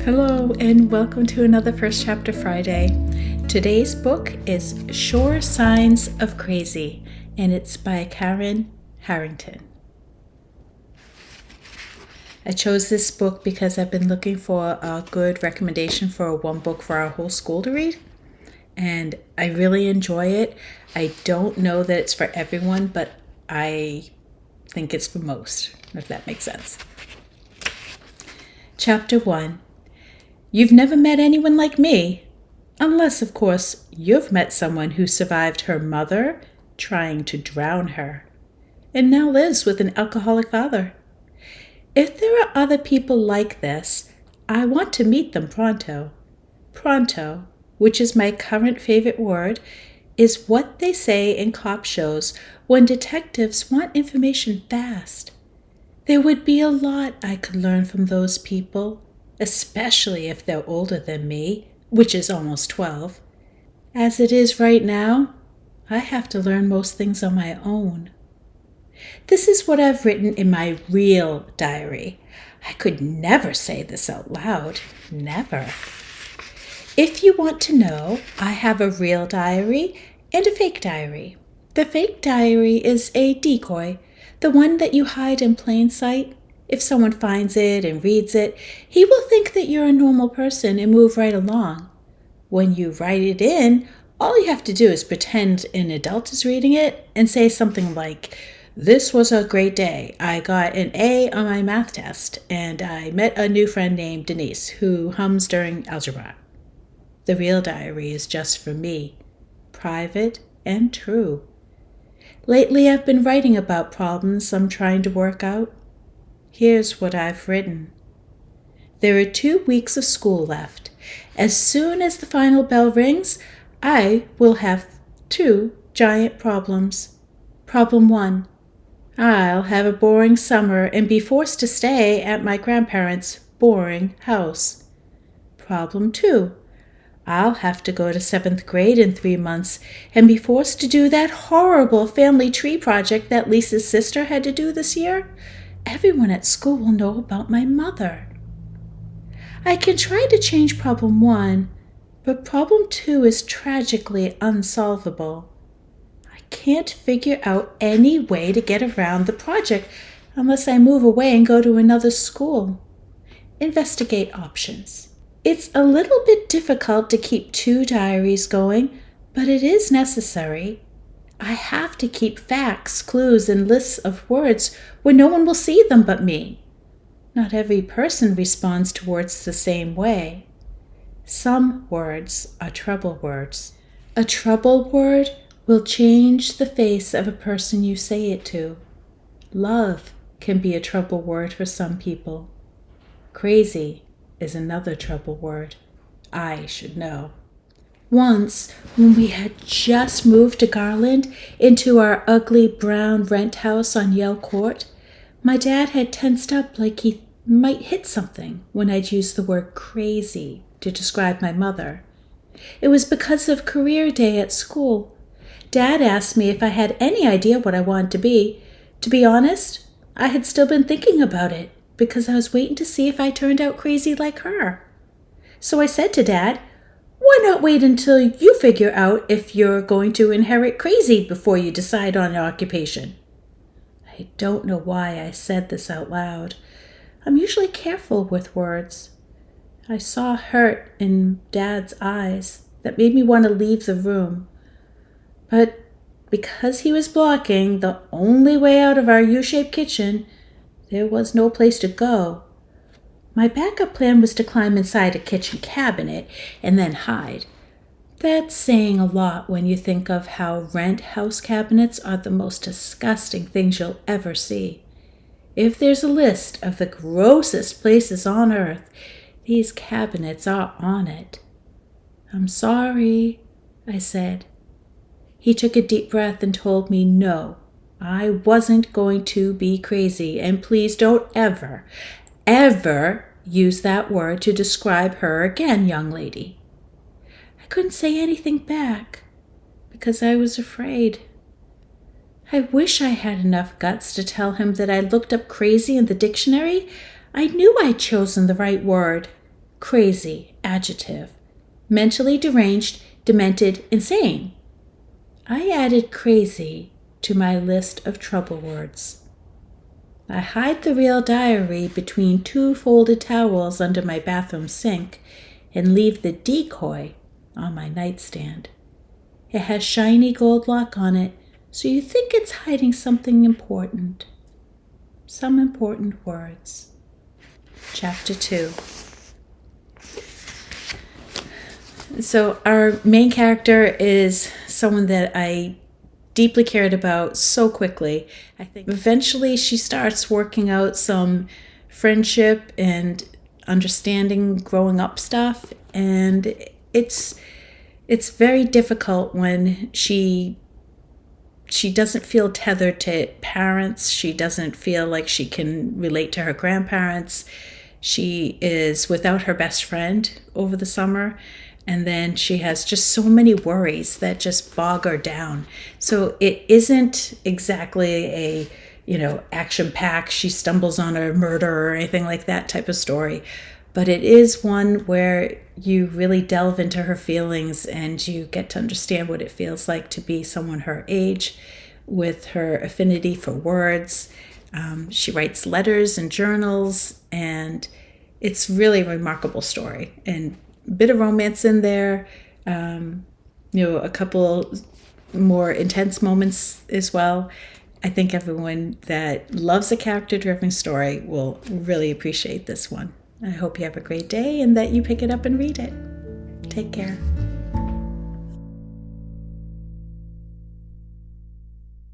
Hello and welcome to another First Chapter Friday. Today's book is Sure Signs of Crazy, and it's by Harrington. I chose this book because I've been looking for a good recommendation for one book for our whole school to read, and I really enjoy it. I don't know that it's for everyone, but I think it's for most, if that makes sense. Chapter 1. You've never met anyone like me, unless, of course, you've met someone who survived her mother trying to drown her, and now lives with an alcoholic father. If there are other people like this, I want to meet them pronto. Pronto, which is my current favorite word, is what they say in cop shows when detectives want information fast. There would be a lot I could learn from those people, especially if they're older than me, which is almost 12. As it is right now, I have to learn most things on my own. This is what I've written in my real diary. I could never say this out loud. Never. If you want to know, I have a real diary and a fake diary. The fake diary is a decoy, the one that you hide in plain sight. If someone finds it and reads it, he will think that you're a normal person and move right along. When you write it in, all you have to do is pretend an adult is reading it and say something like, "This was a great day. I got an A on my math test, and I met a new friend named Denise who hums during algebra." The real diary is just for me, private and true. Lately, I've been writing about problems I'm trying to work out. Here's what I've written. There are 2 weeks of school left. As soon as the final bell rings, I will have 2 giant problems. Problem 1. I'll have a boring summer and be forced to stay at my grandparents' boring house. Problem 2. I'll have to go to 7th grade in 3 months and be forced to do that horrible family tree project that Lisa's sister had to do this year. Everyone at school will know about my mother. I can try to change problem 1, but problem 2 is tragically unsolvable. I can't figure out any way to get around the project unless I move away and go to another school. Investigate options. It's a little bit difficult to keep 2 diaries going, but it is necessary. I have to keep facts, clues, and lists of words where no one will see them but me. Not every person responds to words the same way. Some words are trouble words. A trouble word will change the face of a person you say it to. Love can be a trouble word for some people. Crazy is another trouble word. I should know. Once, when we had just moved to Garland into our ugly brown rent house on Yale Court, my dad had tensed up like he might hit something when I'd used the word crazy to describe my mother. It was because of career day at school. Dad asked me if I had any idea what I wanted to be. To be honest, I had still been thinking about it because I was waiting to see if I turned out crazy like her. So I said to Dad, "Why not wait until you figure out if you're going to inherit crazy before you decide on an occupation?" I don't know why I said this out loud. I'm usually careful with words. I saw hurt in Dad's eyes that made me want to leave the room. But because he was blocking the only way out of our U-shaped kitchen, there was no place to go. My backup plan was to climb inside a kitchen cabinet and then hide. That's saying a lot when you think of how rent house cabinets are the most disgusting things you'll ever see. If there's a list of the grossest places on earth, these cabinets are on it. "I'm sorry," I said. He took a deep breath and told me no, I wasn't going to be crazy, and please don't ever use that word to describe her again, young lady. I couldn't say anything back because I was afraid. I wish I had enough guts to tell him that I looked up crazy in the dictionary. I knew I'd chosen the right word. crazy, adjective. Mentally deranged, demented, insane. I added crazy to my list of trouble words. I hide the real diary between 2 folded towels under my bathroom sink and leave the decoy on my nightstand. It has shiny gold lock on it, so you think it's hiding something important. Some important words. Chapter 2. So our main character is someone that I deeply cared about so quickly. I think eventually she starts working out some friendship and understanding growing up stuff, and it's very difficult when she doesn't feel tethered to parents. She doesn't feel like she can relate to her grandparents. She is without her best friend over the summer. And then she has just so many worries that just bog her down. So it isn't exactly a, action-packed, she stumbles on a murder or anything like that type of story. But it is one where you really delve into her feelings and you get to understand what it feels like to be someone her age with her affinity for words. She writes letters and journals, and it's really a remarkable story. And a bit of romance in there, a couple more intense moments as well. I think everyone that loves a character-driven story will really appreciate this one. I hope you have a great day and that you pick it up and read it. Take care.